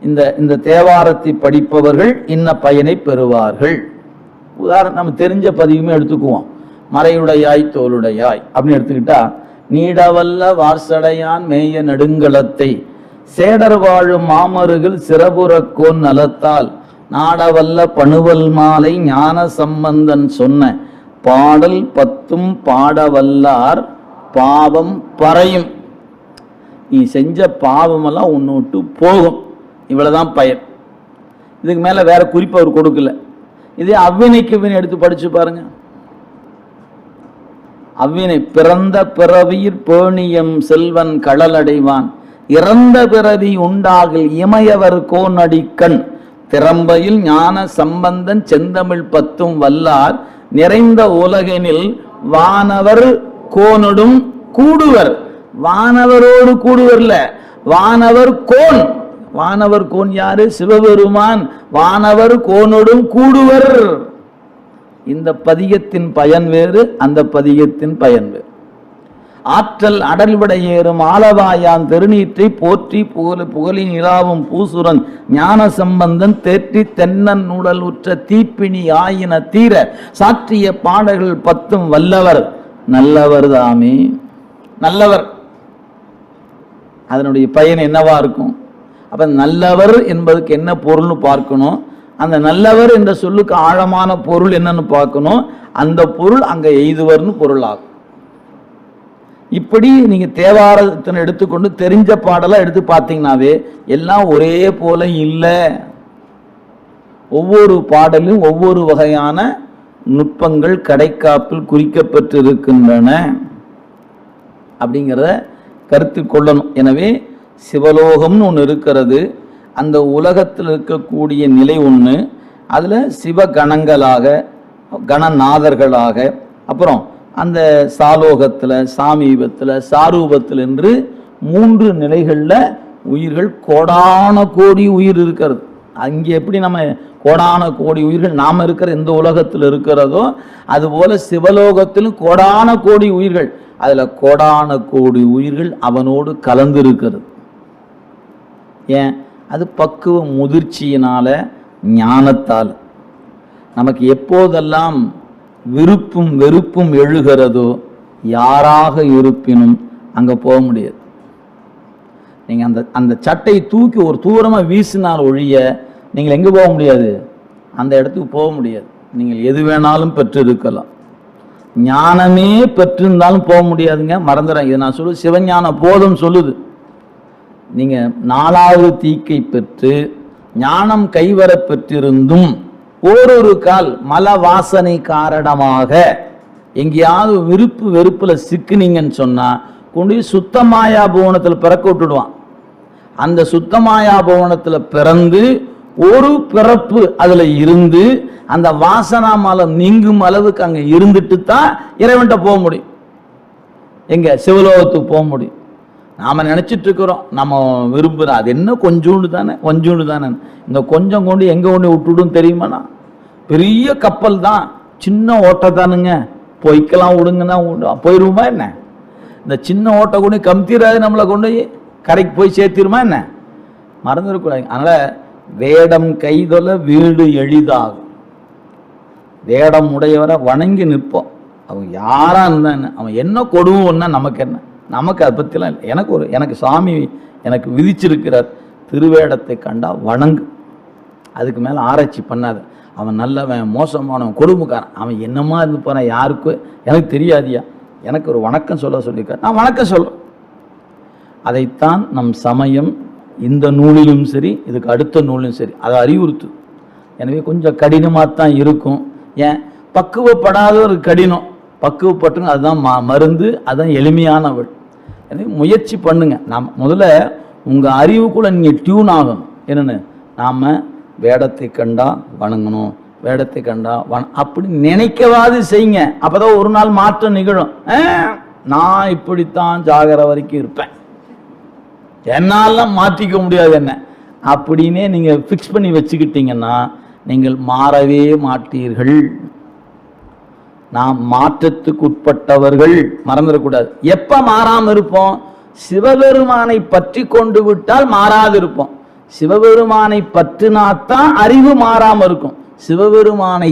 இந்த இந்த தேவாரத்தை படிப்பவர்கள் இன்ன பயனை பெறுவார்கள். உதாரணம் நம்ம தெரிஞ்ச பதிவுமே எடுத்துக்குவோம். மறையுடையாய் தோளுடையாய் அப்படின்னு எடுத்துக்கிட்டா, நீடவல்ல வார்சடையான் மேய நெடுங்கலத்தை சேடர் வாழும் மாமருகில் சிறபுறக்கோன் நலத்தால் நாடவல்ல பணுவல் மாலை ஞான சம்பந்தன் சொன்ன பாடல் 10 பாடவல்லார் பாவம் பறையும். நீ செஞ்ச பாவமெல்லாம் உன்னை விட்டு போகும். இவ்வளவுதான் பயன். இதுக்கு மேல வேற குறிப்பு அவர் கொடுக்கல. இதே அவ்வினைக்கு வினை எடுத்து படிச்சு பாருங்க. அவ்வினை பிறந்த பிறவியிற் பேணியம் செல்வன் களலடைவான் இறந்த பிறவி உண்டாகில் இமையவர் கோனடிக்கண் திறம்பையில் ஞான சம்பந்தன் செந்தமிழ் 10 வல்லார் நிறைந்த உலகினில் வானவர் கோனொடும் கூடுவர். வானவரோடு கூடுவர்ல, வானவர் கோன். வானவர் கோன் யாரு? சிவபெருமான். வானவர் கோனொடும் கூடுவர். இந்த பதிகத்தின் பயன் வேறு, அந்த பதிகத்தின் பயன் வேறு. ஆற்றல் அடல்விடையேறும் ஆலவாயான் திருநீற்றை போற்றி புகழி நிலாவும் பூசுரன் ஞான சம்பந்தன் தேற்றி தென்னன் நூடல் உற்ற தீப்பிணி ஆயின தீர சாற்றிய பாடல்கள் 10 வல்லவர் நல்லவர் தாமே. நல்லவர், அதனுடைய பயன் என்னவா இருக்கும்? அப்ப நல்லவர் என்பதுக்கு என்ன பொருள்னு பார்க்கணும். அந்த நல்லவர் என்ற சொல்லுக்கு ஆழமான பொருள் என்னன்னு பார்க்கணும். அந்த பொருள் அங்க எய்துவர்னு பொருள் ஆகும். இப்படி நீங்க தேவாரத்தை எடுத்துக்கொண்டு தெரிஞ்ச பாடலாம் எடுத்து பார்த்தீங்கன்னாவே எல்லாம் ஒரே போல இல்லை. ஒவ்வொரு பாடலும் ஒவ்வொரு வகையான நுட்பங்கள் கடைக்காப்பில் குறிக்கப்பட்டிருக்கின்றன அப்படிங்கிறத கருத்து கொள்ளணும். எனவே சிவலோகம்னு ஒன்று இருக்கிறது. அந்த உலகத்தில் இருக்கக்கூடிய நிலை ஒன்று. அதில் சிவகணங்களாக, கணநாதர்களாக, அப்புறம் அந்த சாலோகத்தில், சாமீபத்தில், சாரூபத்தில் என்று 3 நிலைகளில் உயிர்கள் கோடான கோடி உயிர் இருக்கிறது. அங்கே எப்படி நம்ம கோடான கோடி உயிர்கள் நாம் இருக்கிற எந்த உலகத்தில் இருக்கிறதோ அதுபோல சிவலோகத்திலும் கோடான கோடி உயிர்கள், அதில் கோடான கோடி உயிர்கள் அவனோடு கலந்து இருக்கிறது. ஏன்? அது பக்குவ முதிர்ச்சியினால, ஞானத்தால். நமக்கு எப்போதெல்லாம் விருப்பும் வெறுப்பும் எழுகிறதோ யாராக இருப்பினும் அங்கே போக முடியாது. நீங்கள் அந்த சட்டையை தூக்கி ஒரு தூரமாக வீசினால் ஒழிய நீங்கள் எங்கே போக முடியாது? அந்த இடத்துக்கு போக முடியாது. நீங்கள் எது வேணாலும் பெற்றிருக்கலாம், ஞானமே பெற்றிருந்தாலும் போக முடியாதுங்க. மறந்துடுறேன், இதை நான் சொல்லுது சிவஞான போதம் சொல்லுது. நீங்கள் 4வது தீக்கை பெற்று ஞானம் கைவர பெற்றிருந்தும் ஓரொரு கால் மல வாசனை காரணமாக எங்கேயாவது விருப்பு வெறுப்புல சிக்குனீங்கன்னு சொன்னா கொண்டு சுத்தமாயா புவனத்தில் பிறக்க விட்டுடுவான். அந்த சுத்தமாயா புவனத்தில் பிறந்து ஒரு பிறப்பு அதுல இருந்து அந்த வாசனா மலம் நீங்கும் அளவுக்கு அங்க இருந்துட்டு தான் இறைவன்கிட்ட போக முடியும். எங்க? சிவலோகத்துக்கு போக முடியும். நாம நினைச்சிட்டு இருக்கிறோம் நம்ம விரும்புகிறோம், அது என்ன கொஞ்சோண்டு தானே, கொஞ்சோண்டு தானே. இந்த கொஞ்சம் கொண்டு எங்க கொண்டு விட்டுடும் தெரியுமாண்ணா? பெரிய கப்பல் தான், சின்ன ஓட்டை தானுங்க, பொய்க்கலாம் விடுங்கன்னா போயிடுவோமா என்ன? இந்த சின்ன ஓட்டை கொண்டு கம்திராது நம்மளை கொண்டு கரைக்கு போய் சேர்த்திருமா என்ன? மறந்துடக்கூடாது. அதனால வேடம் கைதொல வீடு எளிதாகும். வேடம் உடையவரை வணங்கி நிற்போம். அவன் யாரா இருந்தா என்ன, அவன் என்ன கொடுவோம்னா நமக்கு என்ன? நமக்கு அதை பற்றிலாம் இல்லை. எனக்கு சாமி எனக்கு விதிச்சிருக்கிறார், திருவேடத்தை கண்டா வணங்கு, அதுக்கு மேலே ஆராய்ச்சி பண்ணாத. அவன் நல்லவன், மோசமானவன், கொடுமைக்காரன், அவன் என்னமா இருந்து போறான் யாருக்கும் எனக்கு தெரியாதியா, எனக்கு ஒரு வணக்கம் சொல்ல சொல்லியிருக்கார், நான் வணக்கம் சொல்கிறேன். அதைத்தான் நம் சமயம் இந்த நூலிலும் சரி, இதுக்கு அடுத்த நூலிலும் சரி அதை அறிவுறுத்து. எனவே கொஞ்சம் கடினமாக தான் இருக்கும். ஏன்? பக்குவப்படாத ஒரு கடினம், பக்குவப்பட்டுங்க, அதுதான் மருந்து, அதுதான் எளிமையானவள். எனவே முயற்சி பண்ணுங்க. நாம் முதல்ல உங்கள் அறிவுக்குள்ள நீங்கள் டியூன் ஆகணும். என்னென்னு, நாம் வேடத்தை கண்டா வணங்கணும், வேடத்தை கண்டா அப்படி நினைக்கவாது செய்யுங்க. அப்போதான் ஒரு நாள் மாற்றம் நிகழும். நான் இப்படித்தான் ஜாகிர வரைக்கும் இருப்பேன், என்னாலாம் மாற்றிக்க முடியாது என்ன அப்படின்னே நீங்கள் ஃபிக்ஸ் பண்ணி வச்சுக்கிட்டீங்கன்னா நீங்கள் மாறவே மாட்டீர்கள். நாம் மாற்றத்துக்கு உட்பட்டவர்கள், மறந்துடக்கூடாது. எப்ப மாறாம இருப்போம்? சிவபெருமானை பற்றி கொண்டு விட்டால் மாறாது இருப்போம். சிவபெருமானை பற்றினாத்தான் அறிவு மாறாம இருக்கும். சிவபெருமானை